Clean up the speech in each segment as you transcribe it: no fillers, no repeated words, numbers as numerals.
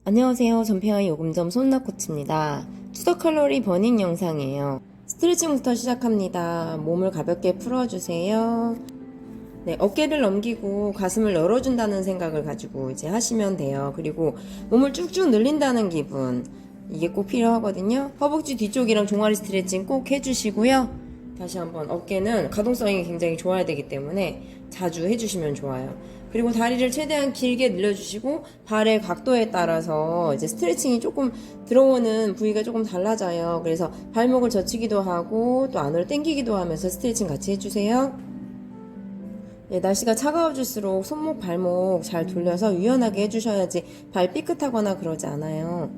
안녕하세요. 전평의 요금점 손나코치입니다. 추석 칼로리 버닝 영상이에요. 스트레칭부터 시작합니다. 몸을 가볍게 풀어주세요. 네, 어깨를 넘기고 가슴을 열어준다는 생각을 가지고 이제 하시면 돼요. 그리고 몸을 쭉쭉 늘린다는 기분. 이게 꼭 필요하거든요. 허벅지 뒤쪽이랑 종아리 스트레칭 꼭 해주시고요. 다시 한번 어깨는 가동성이 굉장히 좋아야 되기 때문에 자주 해주시면 좋아요. 그리고 다리를 최대한 길게 늘려주시고 발의 각도에 따라서 이제 스트레칭이 조금 들어오는 부위가 조금 달라져요. 그래서 발목을 젖히기도 하고 또 안으로 당기기도 하면서 스트레칭 같이 해주세요. 네, 날씨가 차가워질수록 손목, 발목 잘 돌려서 유연하게 해주셔야지 발 삐끗하거나 그러지 않아요.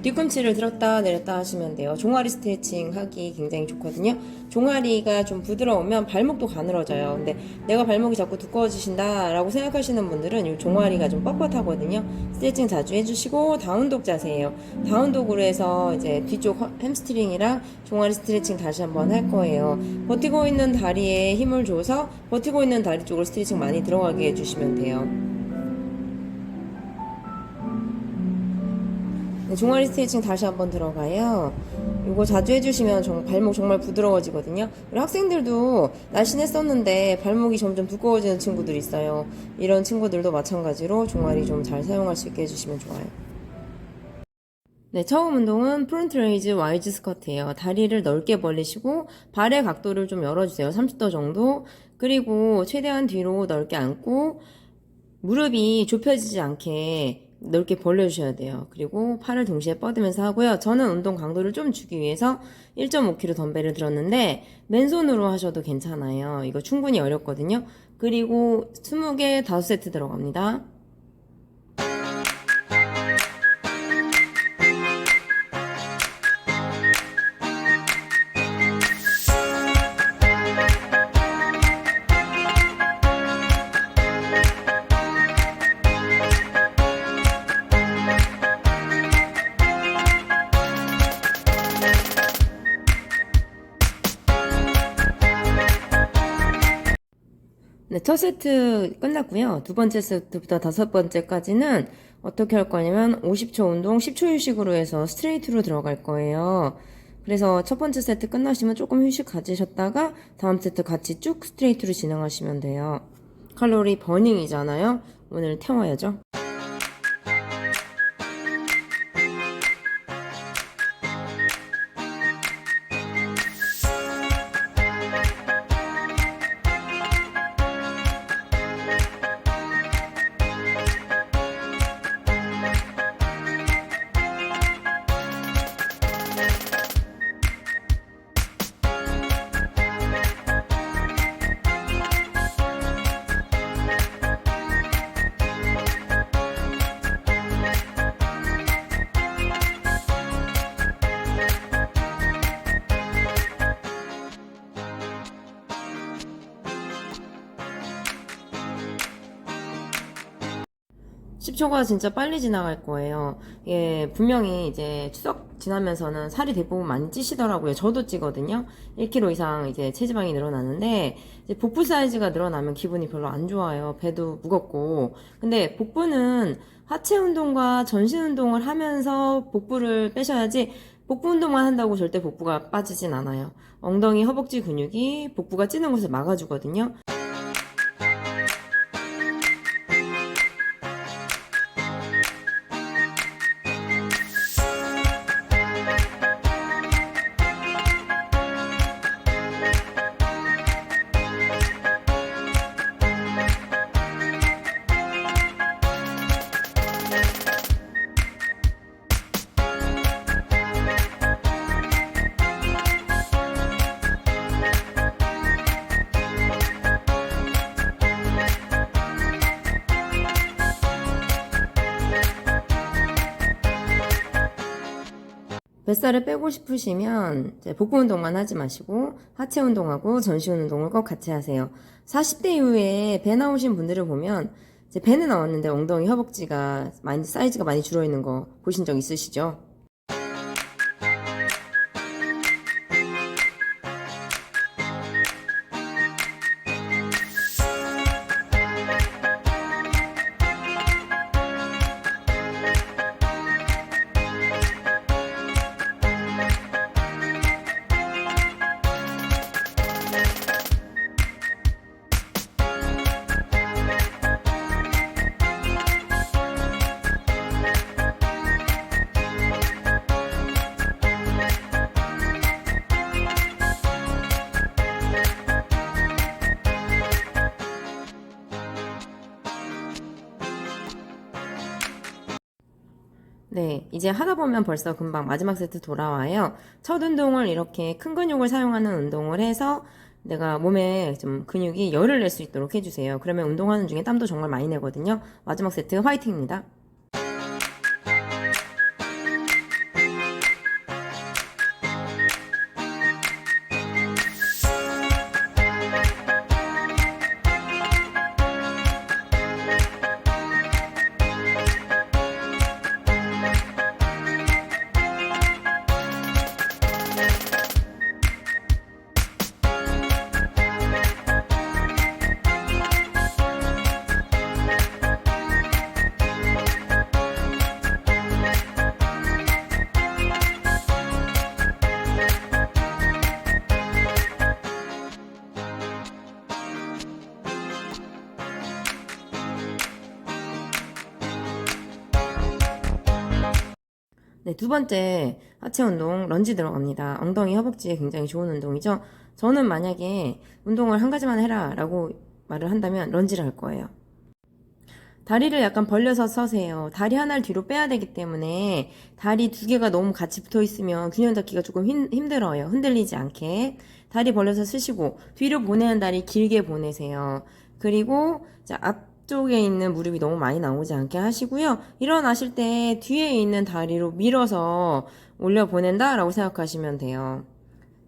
뒤꿈치를 들었다 내렸다 하시면 돼요. 종아리 스트레칭 하기 굉장히 좋거든요. 종아리가 좀 부드러우면 발목도 가늘어져요. 근데 내가 발목이 자꾸 두꺼워지신다 라고 생각하시는 분들은 이 종아리가 좀 뻣뻣하거든요. 스트레칭 자주 해주시고 다운독 자세예요. 다운독으로 해서 이제 뒤쪽 햄스트링이랑 종아리 스트레칭 다시 한번 할 거예요. 버티고 있는 다리에 힘을 줘서 버티고 있는 다리 쪽으로 스트레칭 많이 들어가게 해주시면 돼요. 네, 종아리 스트레칭 다시 한번 들어가요. 이거 자주 해주시면 발목 정말 부드러워지거든요. 우리 학생들도 날씬했었는데 발목이 점점 두꺼워지는 친구들이 있어요. 이런 친구들도 마찬가지로 종아리 좀 잘 사용할 수 있게 해주시면 좋아요. 네, 처음 운동은 프론트 레이즈 와이즈 스쿼트예요. 다리를 넓게 벌리시고 발의 각도를 좀 열어주세요. 30도 정도. 그리고 최대한 뒤로 넓게 앉고 무릎이 좁혀지지 않게 넓게 벌려주셔야 돼요. 그리고 팔을 동시에 뻗으면서 하고요. 저는 운동 강도를 좀 주기 위해서 1.5kg 덤벨을 들었는데 맨손으로 하셔도 괜찮아요. 이거 충분히 어렵거든요. 그리고 20개 5세트 들어갑니다. 네, 첫 세트 끝났고요. 두 번째 세트부터 다섯 번째까지는 어떻게 할 거냐면 50초 운동 10초 휴식으로 해서 스트레이트로 들어갈 거예요. 그래서 첫 번째 세트 끝나시면 조금 휴식 가지셨다가 다음 세트 같이 쭉 스트레이트로 진행하시면 돼요. 칼로리 버닝이잖아요. 오늘 태워야죠. 10초가 진짜 빨리 지나갈 거예요. 예, 분명히 이제 추석 지나면서는 살이 대부분 많이 찌시더라고요. 저도 찌거든요. 1kg 이상 이제 체지방이 늘어나는데, 이제 복부 사이즈가 늘어나면 기분이 별로 안 좋아요. 배도 무겁고. 근데 복부는 하체 운동과 전신 운동을 하면서 복부를 빼셔야지, 복부 운동만 한다고 절대 복부가 빠지진 않아요. 엉덩이, 허벅지 근육이 복부가 찌는 것을 막아주거든요. 뱃살을 빼고 싶으시면 이제 복부 운동만 하지 마시고 하체 운동하고 전신 운동을 꼭 같이 하세요. 40대 이후에 배 나오신 분들을 보면 이제 배는 나왔는데 엉덩이 허벅지가 사이즈가 많이 줄어 있는 거 보신 적 있으시죠? 네, 이제 하다 보면 벌써 금방 마지막 세트 돌아와요. 첫 운동을 이렇게 큰 근육을 사용하는 운동을 해서 내가 몸에 좀 근육이 열을 낼 수 있도록 해주세요. 그러면 운동하는 중에 땀도 정말 많이 내거든요. 마지막 세트 화이팅입니다. 네, 두 번째 하체 운동 런지 들어갑니다. 엉덩이 허벅지에 굉장히 좋은 운동이죠. 저는 만약에 운동을 한 가지만 해라 라고 말을 한다면 런지를 할 거예요. 다리를 약간 벌려서 서세요. 다리 하나를 뒤로 빼야 되기 때문에 다리 두 개가 너무 같이 붙어 있으면 균형 잡기가 조금 힘들어요. 흔들리지 않게. 다리 벌려서 쓰시고 뒤로 보내는 다리 길게 보내세요. 그리고 앞쪽에 있는 무릎이 너무 많이 나오지 않게 하시고요. 일어나실 때 뒤에 있는 다리로 밀어서 올려 보낸다 라고 생각하시면 돼요.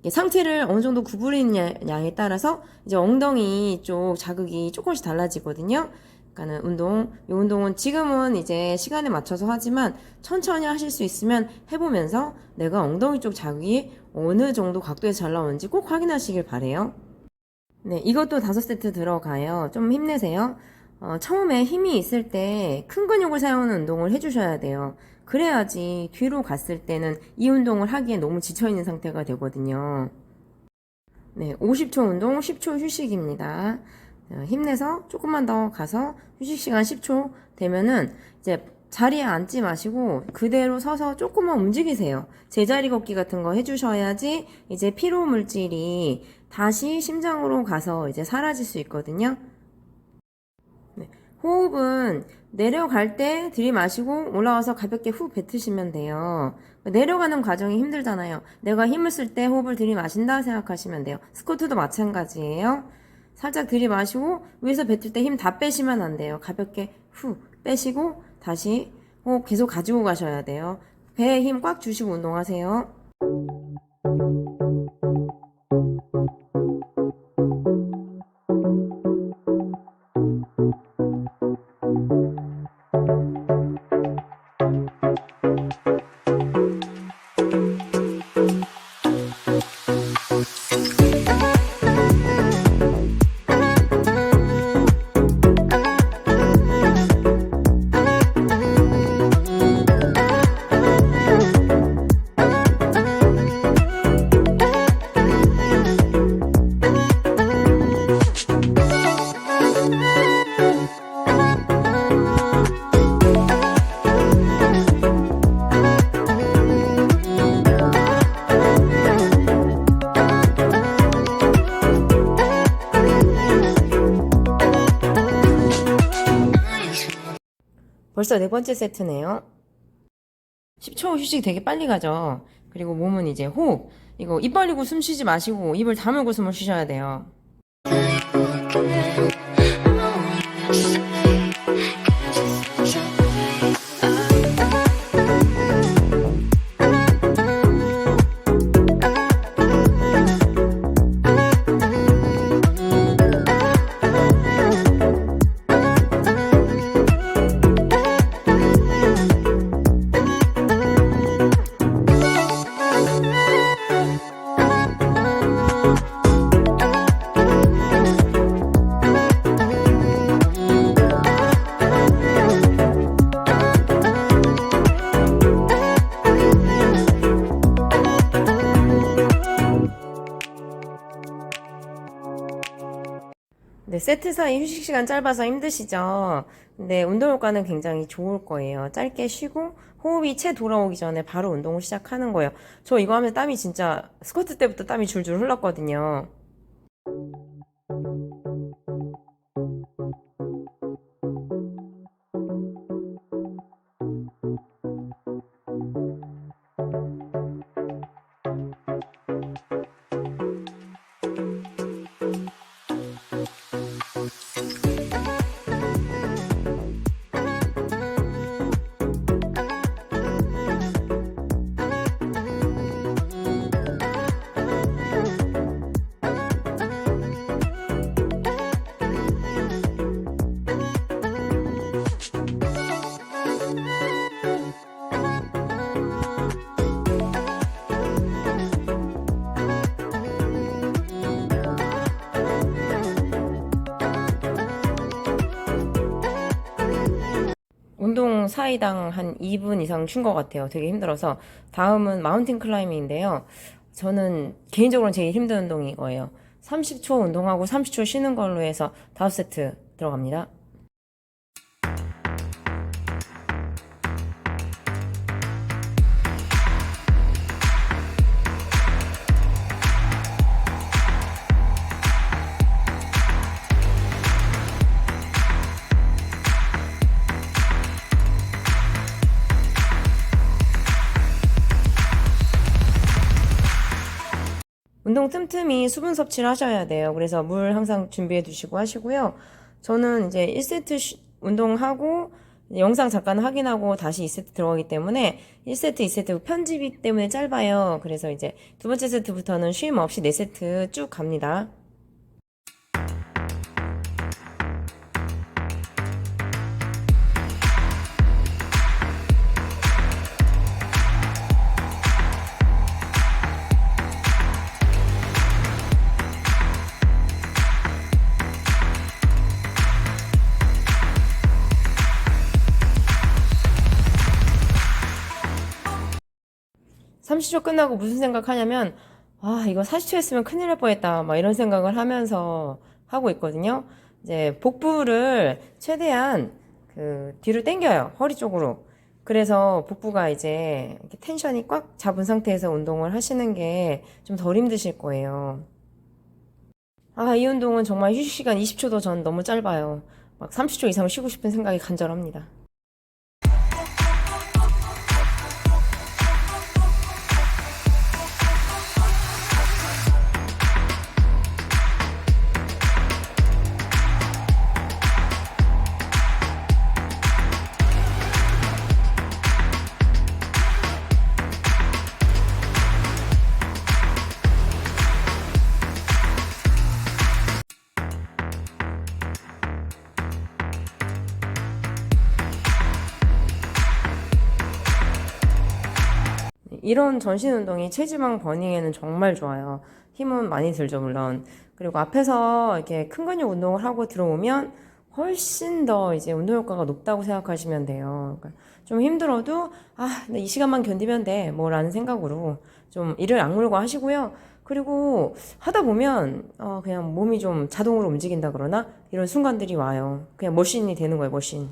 상체를 어느 정도 구부리느냐에 따라서 이제 엉덩이 쪽 자극이 조금씩 달라지거든요. 그러니까는 이 운동은 지금은 이제 시간에 맞춰서 하지만 천천히 하실 수 있으면 해보면서 내가 엉덩이 쪽 자극이 어느 정도 각도에서 잘 나오는지 꼭 확인하시길 바래요. 네, 이것도 5세트 들어가요. 좀 힘내세요. 처음에 힘이 있을 때 큰 근육을 사용하는 운동을 해주셔야 돼요. 그래야지 뒤로 갔을 때는 이 운동을 하기에 너무 지쳐있는 상태가 되거든요. 네, 50초 운동, 10초 휴식입니다. 힘내서 조금만 더 가서 휴식 시간 10초 되면은 이제 자리에 앉지 마시고 그대로 서서 조금만 움직이세요. 제자리 걷기 같은 거 해주셔야지 이제 피로 물질이 다시 심장으로 가서 이제 사라질 수 있거든요. 네, 호흡은 내려갈 때 들이마시고 올라와서 가볍게 후 뱉으시면 돼요. 내려가는 과정이 힘들잖아요. 내가 힘을 쓸 때 호흡을 들이마신다 생각하시면 돼요. 스쿼트도 마찬가지예요. 살짝 들이마시고 위에서 뱉을 때 힘 다 빼시면 안 돼요. 가볍게 후 빼시고 다시 호흡 계속 가지고 가셔야 돼요. 배에 힘 꽉 주시고 운동하세요. 벌써 네 번째 세트네요. 10초 휴식 되게 빨리 가죠. 그리고 몸은 이제 호흡. 이거 입 벌리고 숨 쉬지 마시고 입을 다물고 숨을 쉬셔야 돼요. 네, 세트 사이 휴식 시간 짧아서 힘드시죠? 근데 운동 효과는 굉장히 좋을 거예요. 짧게 쉬고 호흡이 채 돌아오기 전에 바로 운동을 시작하는 거예요. 저 이거 하면 땀이 진짜 스쿼트 때부터 땀이 줄줄 흘렀거든요. 운동 사이당 한 2분 이상 쉰 것 같아요. 되게 힘들어서. 다음은 마운틴 클라이밍인데요. 저는 개인적으로 제일 힘든 운동이 이거예요. 30초 운동하고 30초 쉬는 걸로 해서 5세트 들어갑니다. 운동 틈틈이 수분 섭취를 하셔야 돼요. 그래서 물 항상 준비해 두시고 하시고요. 저는 이제 1세트 운동하고 영상 잠깐 확인하고 다시 2세트 들어가기 때문에 1세트, 2세트 편집이 때문에 짧아요. 그래서 이제 두 번째 세트부터는 쉼 없이 4세트 쭉 갑니다. 30초 끝나고 무슨 생각하냐면, 아, 이거 40초 했으면 큰일 날 뻔했다. 막 이런 생각을 하면서 하고 있거든요. 이제 복부를 최대한 뒤로 당겨요. 허리 쪽으로. 그래서 복부가 이제 이렇게 텐션이 꽉 잡은 상태에서 운동을 하시는 게 좀 덜 힘드실 거예요. 아, 이 운동은 정말 휴식 시간 20초도 전 너무 짧아요. 막 30초 이상 쉬고 싶은 생각이 간절합니다. 이런 전신 운동이 체지방 버닝에는 정말 좋아요. 힘은 많이 들죠, 물론. 그리고 앞에서 이렇게 큰 근육 운동을 하고 들어오면 훨씬 더 이제 운동 효과가 높다고 생각하시면 돼요. 그러니까 좀 힘들어도, 아, 이 시간만 견디면 돼. 뭐, 라는 생각으로 좀 이를 악물고 하시고요. 그리고 하다 보면, 그냥 몸이 좀 자동으로 움직인다 그러나? 이런 순간들이 와요. 그냥 머신이 되는 거예요, 머신.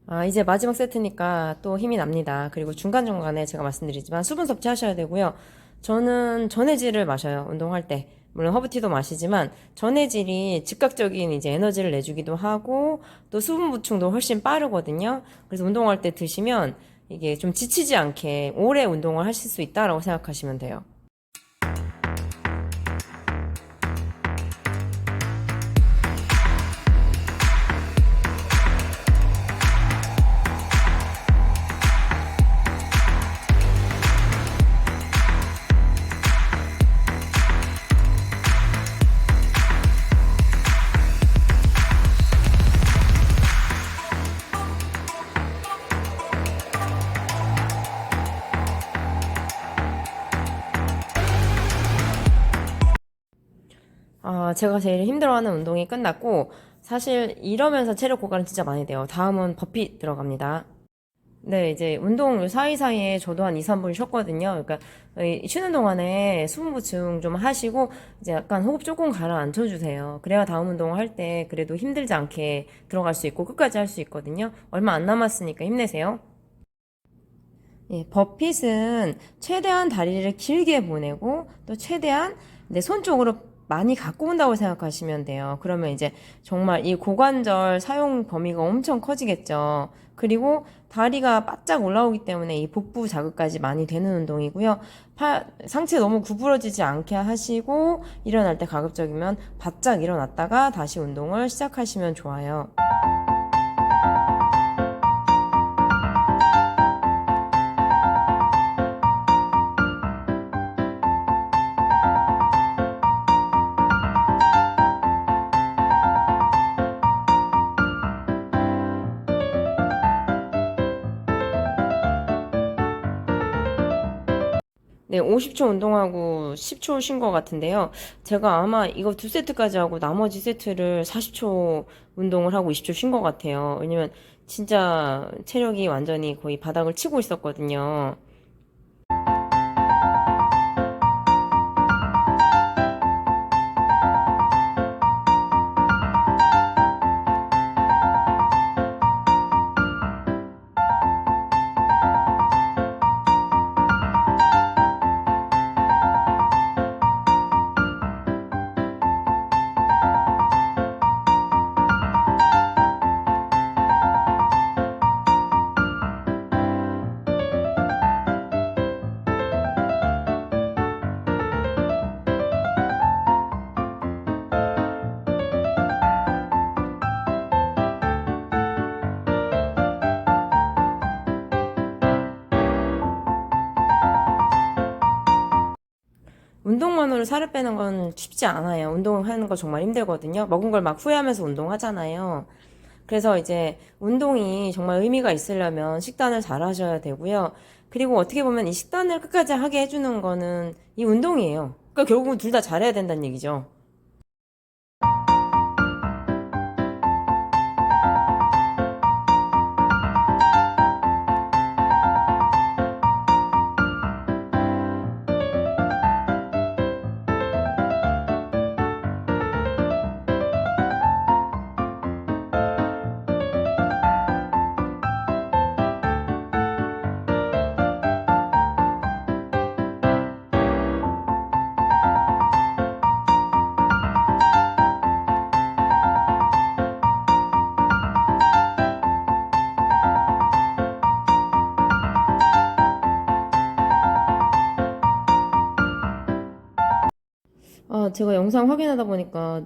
아, 이제 마지막 세트니까 또 힘이 납니다. 그리고 중간중간에 제가 말씀드리지만 수분 섭취하셔야 되고요. 저는 전해질을 마셔요. 운동할 때. 물론 허브티도 마시지만 전해질이 즉각적인 이제 에너지를 내주기도 하고 또 수분 보충도 훨씬 빠르거든요. 그래서 운동할 때 드시면 이게 좀 지치지 않게 오래 운동을 하실 수 있다라고 생각하시면 돼요. 제가 제일 힘들어하는 운동이 끝났고, 사실 이러면서 체력 고갈은 진짜 많이 돼요. 다음은 버피 들어갑니다. 네, 이제 운동 사이사이에 저도 한 2, 3분 쉬었거든요. 그러니까 이 쉬는 동안에 수분 보충 좀 하시고, 이제 약간 호흡 조금 가라앉혀 주세요. 그래야 다음 운동을 할 때 그래도 힘들지 않게 들어갈 수 있고, 끝까지 할 수 있거든요. 얼마 안 남았으니까 힘내세요. 예, 버핏은 최대한 다리를 길게 보내고 또 최대한 내 손 쪽으로 많이 갖고 온다고 생각하시면 돼요. 그러면 이제 정말 이 고관절 사용 범위가 엄청 커지겠죠. 그리고 다리가 바짝 올라오기 때문에 이 복부 자극까지 많이 되는 운동이고요. 상체 너무 구부러지지 않게 하시고 일어날 때 가급적이면 바짝 일어났다가 다시 운동을 시작하시면 좋아요. 네, 50초 운동하고 10초 쉰 것 같은데요. 제가 아마 이거 2세트까지 하고 나머지 세트를 40초 운동을 하고 20초 쉰 것 같아요. 왜냐면 진짜 체력이 완전히 거의 바닥을 치고 있었거든요. 운동만으로 살을 빼는 건 쉽지 않아요. 운동을 하는 거 정말 힘들거든요. 먹은 걸 막 후회하면서 운동하잖아요. 그래서 이제 운동이 정말 의미가 있으려면 식단을 잘 하셔야 되고요. 그리고 어떻게 보면 이 식단을 끝까지 하게 해주는 거는 이 운동이에요. 그러니까 결국은 둘 다 잘해야 된다는 얘기죠. 제가 영상 확인하다 보니까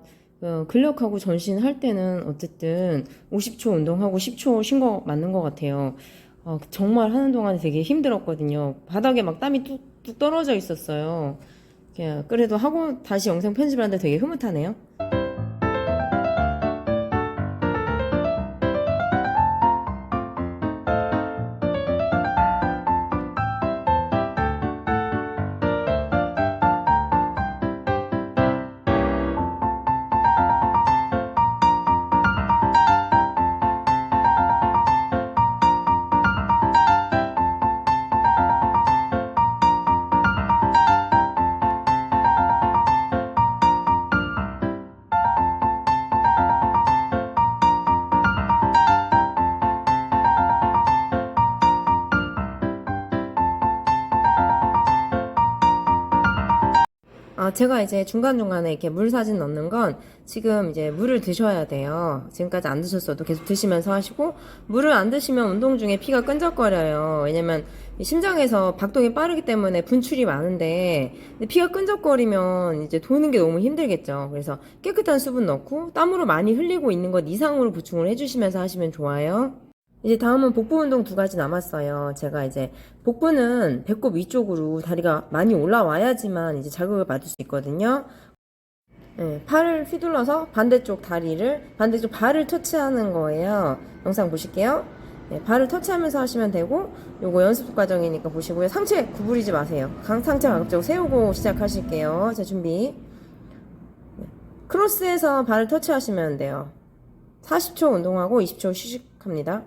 근력하고 전신 할 때는 어쨌든 50초 운동하고 10초 쉰 거 맞는 것 같아요. 정말 하는 동안에 되게 힘들었거든요. 바닥에 막 땀이 뚝뚝 떨어져 있었어요. 그래도 하고 다시 영상 편집을 하는데 되게 흐뭇하네요. 제가 이제 중간중간에 이렇게 물 사진 넣는 건 지금 이제 물을 드셔야 돼요. 지금까지 안 드셨어도 계속 드시면서 하시고, 물을 안 드시면 운동 중에 피가 끈적거려요. 왜냐면 심장에서 박동이 빠르기 때문에 분출이 많은데 피가 끈적거리면 이제 도는 게 너무 힘들겠죠. 그래서 깨끗한 수분 넣고 땀으로 많이 흘리고 있는 것 이상으로 보충을 해주시면서 하시면 좋아요. 이제 다음은 복부 운동 2가지 남았어요. 제가 이제 복부는 배꼽 위쪽으로 다리가 많이 올라와야지만 이제 자극을 받을 수 있거든요. 네, 팔을 휘둘러서 반대쪽 발을 터치하는 거예요. 영상 보실게요. 네, 발을 터치하면서 하시면 되고, 요거 연습 과정이니까 보시고요. 상체 구부리지 마세요. 상체 가급적으로 세우고 시작하실게요. 자, 준비. 네, 크로스해서 발을 터치하시면 돼요. 40초 운동하고 20초 휴식합니다.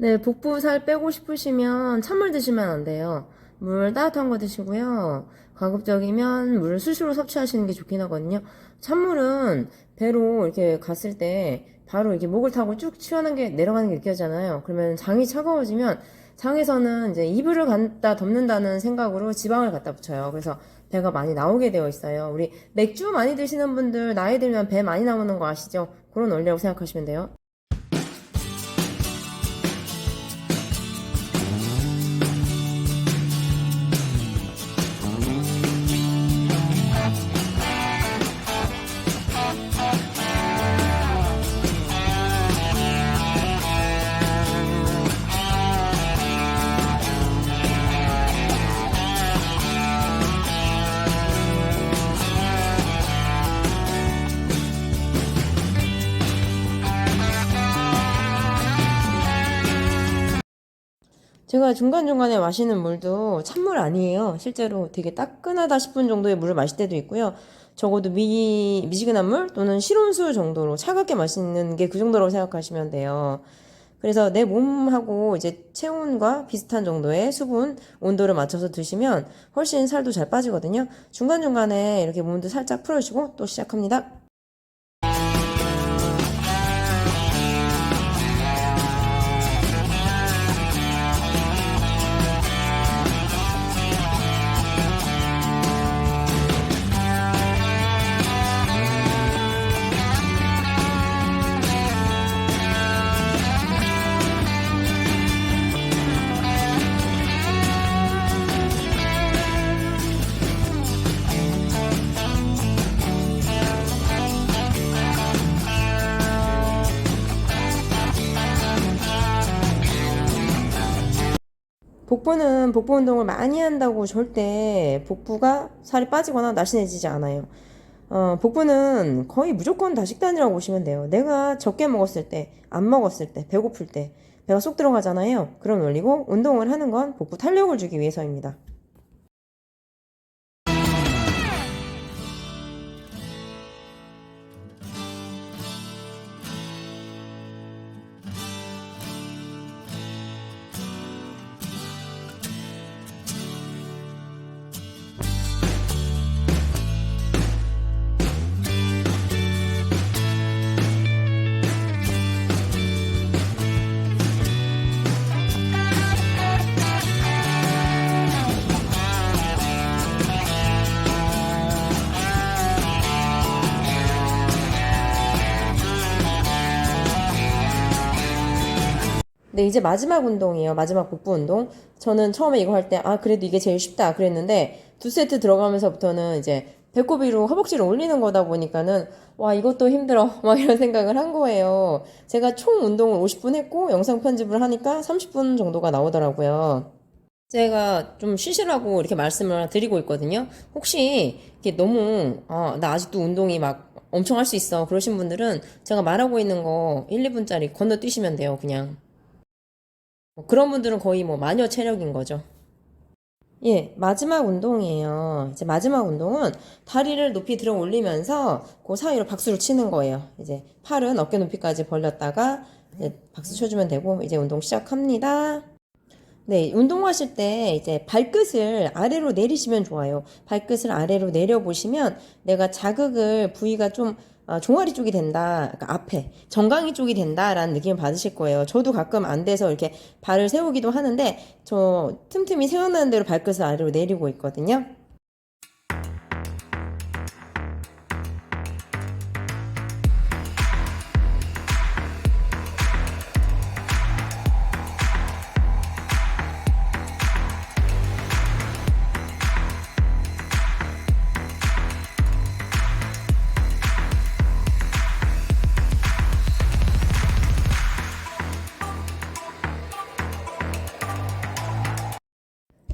네, 복부 살 빼고 싶으시면 찬물 드시면 안 돼요. 물 따뜻한 거 드시고요. 가급적이면 물 수시로 섭취하시는 게 좋긴 하거든요. 찬물은 배로 이렇게 갔을 때 바로 이렇게 목을 타고 쭉 시원한 게 내려가는 게 느껴지잖아요. 그러면 장이 차가워지면 장에서는 이제 이불을 갖다 덮는다는 생각으로 지방을 갖다 붙여요. 그래서 배가 많이 나오게 되어 있어요. 우리 맥주 많이 드시는 분들 나이 들면 배 많이 나오는 거 아시죠? 그런 원리라고 생각하시면 돼요. 제가 중간중간에 마시는 물도 찬물 아니에요. 실제로 되게 따끈하다 싶은 정도의 물을 마실 때도 있고요. 적어도 미지근한 물 또는 실온수 정도로 차갑게 마시는 게 그 정도라고 생각하시면 돼요. 그래서 내 몸하고 이제 체온과 비슷한 정도의 수분, 온도를 맞춰서 드시면 훨씬 살도 잘 빠지거든요. 중간중간에 이렇게 몸도 살짝 풀어주시고 또 시작합니다. 복부는 복부 운동을 많이 한다고 절대 복부가 살이 빠지거나 날씬해지지 않아요. 복부는 거의 무조건 다식단이라고 보시면 돼요. 내가 적게 먹었을 때, 안 먹었을 때, 배고플 때 배가 쏙 들어가잖아요. 그런 원리고 운동을 하는 건 복부 탄력을 주기 위해서입니다. 네, 이제 마지막 운동이에요. 마지막 복부 운동. 저는 처음에 이거 할 때, 그래도 이게 제일 쉽다. 그랬는데, 두 세트 들어가면서부터는 이제 배꼽 위로 허벅지를 올리는 거다 보니까는, 와, 이것도 힘들어. 막 이런 생각을 한 거예요. 제가 총 운동을 50분 했고, 영상 편집을 하니까 30분 정도가 나오더라고요. 제가 좀 쉬시라고 이렇게 말씀을 드리고 있거든요. 혹시 이게 너무, 나 아직도 운동이 막 엄청 할 수 있어. 그러신 분들은 제가 말하고 있는 거 1, 2분짜리 건너뛰시면 돼요, 그냥. 그런 분들은 거의 뭐 마녀 체력인 거죠. 예, 마지막 운동이에요. 이제 마지막 운동은 다리를 높이 들어 올리면서 그 사이로 박수를 치는 거예요. 이제 팔은 어깨 높이까지 벌렸다가 이제 박수 쳐주면 되고 이제 운동 시작합니다. 네, 운동하실 때 이제 발끝을 아래로 내리시면 좋아요. 발끝을 아래로 내려보시면 내가 자극을 부위가 좀 종아리 쪽이 된다, 그러니까 앞에 정강이 쪽이 된다라는 느낌을 받으실 거예요. 저도 가끔 안 돼서 이렇게 발을 세우기도 하는데 저 틈틈이 생각나는 대로 발끝을 아래로 내리고 있거든요.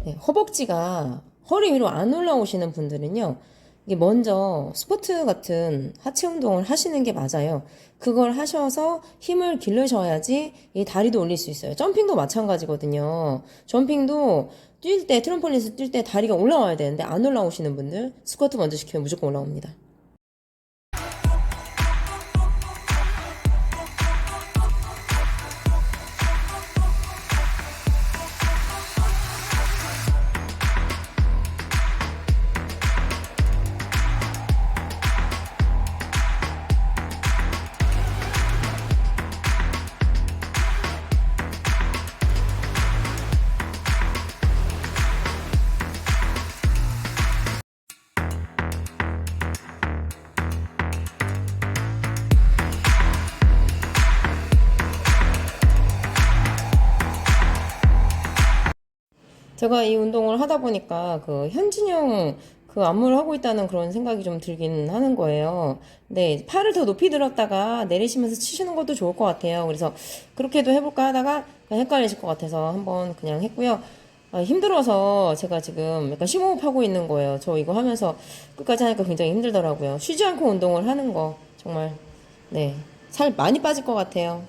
네, 허벅지가 허리 위로 안 올라오시는 분들은요, 이게 먼저 스쿼트 같은 하체 운동을 하시는 게 맞아요. 그걸 하셔서 힘을 기르셔야지 이 다리도 올릴 수 있어요. 점핑도 마찬가지거든요. 점핑도 뛸 때, 트램폴린에서 뛸 때 다리가 올라와야 되는데 안 올라오시는 분들, 스쿼트 먼저 시키면 무조건 올라옵니다. 제가 이 운동을 하다 보니까 그 현진영 그 안무를 하고 있다는 그런 생각이 좀 들긴 하는 거예요. 근데 팔을 더 높이 들었다가 내리시면서 치시는 것도 좋을 것 같아요. 그래서 그렇게도 해볼까 하다가 그냥 헷갈리실 것 같아서 한번 그냥 했고요. 아, 힘들어서 제가 지금 약간 심호흡하고 있는 거예요. 저 이거 하면서 끝까지 하니까 굉장히 힘들더라고요. 쉬지 않고 운동을 하는 거 정말 네, 살 많이 빠질 것 같아요.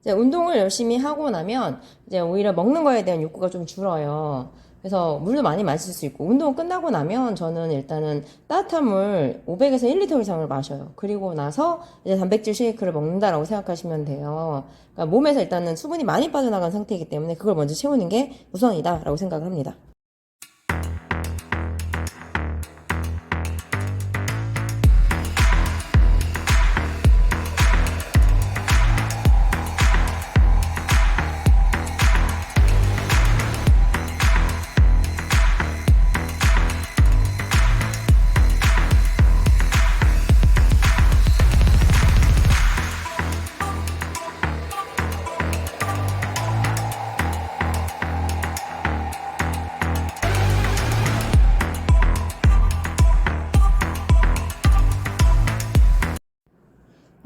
이제 운동을 열심히 하고 나면 이제 오히려 먹는 거에 대한 욕구가 좀 줄어요. 그래서 물도 많이 마실 수 있고 운동 끝나고 나면 저는 일단은 따뜻한 물 500에서 1리터 이상을 마셔요. 그리고 나서 이제 단백질 쉐이크를 먹는다라고 생각하시면 돼요. 그러니까 몸에서 일단은 수분이 많이 빠져나간 상태이기 때문에 그걸 먼저 채우는 게 우선이다라고 생각을 합니다.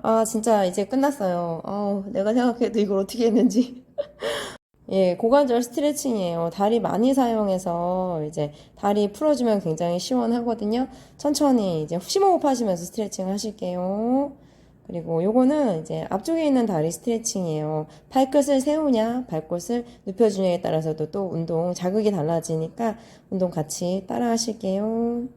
아, 진짜 이제 끝났어요. 내가 생각해도 이걸 어떻게 했는지. 예, 고관절 스트레칭이에요. 다리 많이 사용해서 이제 다리 풀어주면 굉장히 시원하거든요. 천천히 이제 심호흡 하시면서 스트레칭 하실게요. 그리고 요거는 이제 앞쪽에 있는 다리 스트레칭이에요. 발끝을 세우냐, 발끝을 눕혀주냐에 따라서도 또 운동 자극이 달라지니까 운동 같이 따라 하실게요.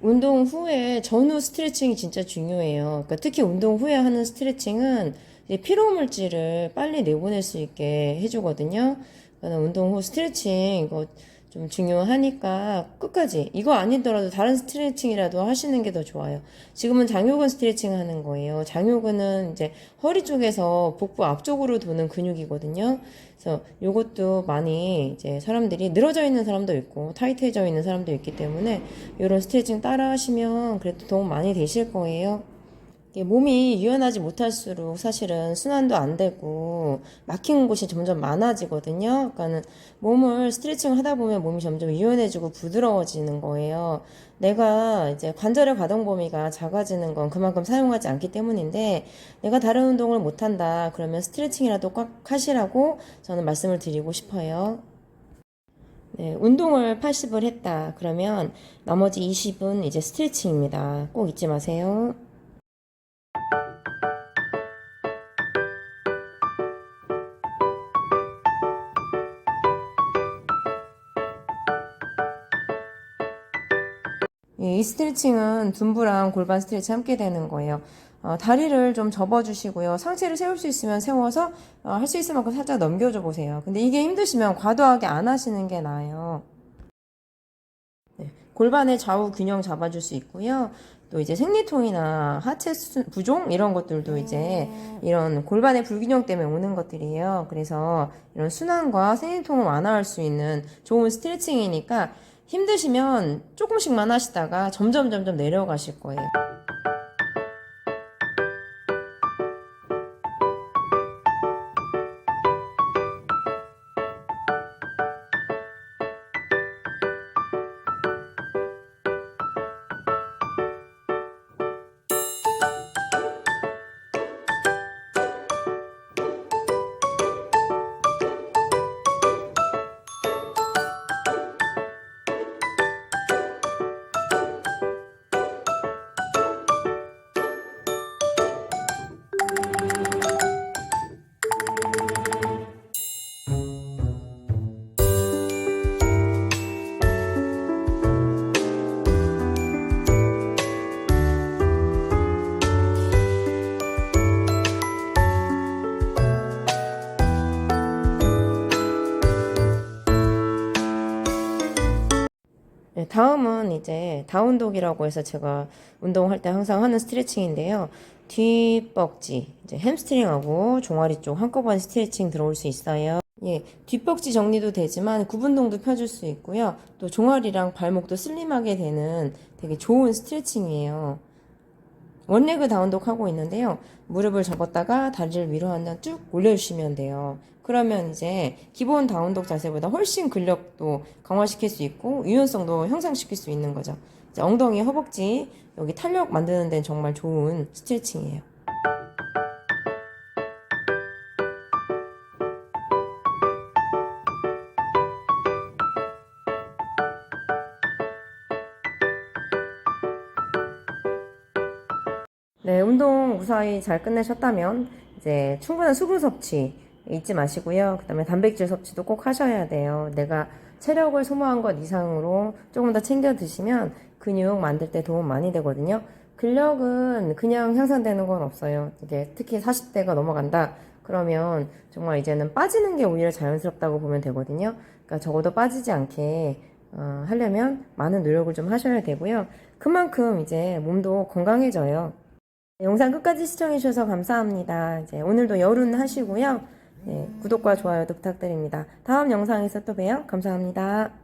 운동 후에 전후 스트레칭이 진짜 중요해요. 그러니까 특히 운동 후에 하는 스트레칭은 이제 피로 물질을 빨리 내보낼 수 있게 해주거든요. 그러니까 운동 후 스트레칭 이거 좀 중요하니까 끝까지 이거 아니더라도 다른 스트레칭이라도 하시는 게 더 좋아요. 지금은 장요근 스트레칭 하는 거예요. 장요근은 이제 허리 쪽에서 복부 앞쪽으로 도는 근육이거든요. 그래서 요것도 많이 이제 사람들이 늘어져 있는 사람도 있고 타이트해져 있는 사람도 있기 때문에 이런 스트레칭 따라 하시면 그래도 도움 많이 되실 거예요. 몸이 유연하지 못할수록 사실은 순환도 안 되고 막힌 곳이 점점 많아지거든요. 그러니까는 몸을 스트레칭을 하다 보면 몸이 점점 유연해지고 부드러워지는 거예요. 내가 이제 관절의 가동 범위가 작아지는 건 그만큼 사용하지 않기 때문인데 내가 다른 운동을 못한다 그러면 스트레칭이라도 꽉 하시라고 저는 말씀을 드리고 싶어요. 네, 운동을 80을 했다 그러면 나머지 20은 이제 스트레칭입니다. 꼭 잊지 마세요. 이 스트레칭은 둔부랑 골반 스트레칭 함께 되는 거예요. 다리를 좀 접어주시고요. 상체를 세울 수 있으면 세워서 할 수 있을 만큼 살짝 넘겨줘 보세요. 근데 이게 힘드시면 과도하게 안 하시는 게 나아요. 네, 골반의 좌우 균형 잡아줄 수 있고요. 또 이제 생리통이나 하체 부종 이런 것들도 이제 이런 골반의 불균형 때문에 오는 것들이에요. 그래서 이런 순환과 생리통을 완화할 수 있는 좋은 스트레칭이니까 힘드시면 조금씩만 하시다가 점점 내려가실 거예요. 네, 다음은 이제 다운독이라고 해서 제가 운동할 때 항상 하는 스트레칭인데요. 뒷벅지, 이제 햄스트링하고 종아리 쪽 한꺼번에 스트레칭 들어올 수 있어요. 예, 뒷벅지 정리도 되지만 구분동도 펴줄 수 있고요. 또 종아리랑 발목도 슬림하게 되는 되게 좋은 스트레칭이에요. 원레그 다운독 하고 있는데요. 무릎을 접었다가 다리를 위로 한번 쭉 올려주시면 돼요. 그러면 이제 기본 다운독 자세보다 훨씬 근력도 강화시킬 수 있고 유연성도 향상시킬 수 있는 거죠. 이제 엉덩이, 허벅지, 여기 탄력 만드는 데는 정말 좋은 스트레칭이에요. 네, 운동 무사히 잘 끝내셨다면 이제 충분한 수분 섭취 잊지 마시고요. 그다음에 단백질 섭취도 꼭 하셔야 돼요. 내가 체력을 소모한 것 이상으로 조금 더 챙겨 드시면 근육 만들 때 도움 많이 되거든요. 근력은 그냥 향상되는 건 없어요. 이게 특히 40대가 넘어간다. 그러면 정말 이제는 빠지는 게 오히려 자연스럽다고 보면 되거든요. 그러니까 적어도 빠지지 않게 하려면 많은 노력을 좀 하셔야 되고요. 그만큼 이제 몸도 건강해져요. 영상 끝까지 시청해주셔서 감사합니다. 이제 오늘도 여룬 하시고요. 네, 구독과 좋아요도 부탁드립니다. 다음 영상에서 또 봬요. 감사합니다.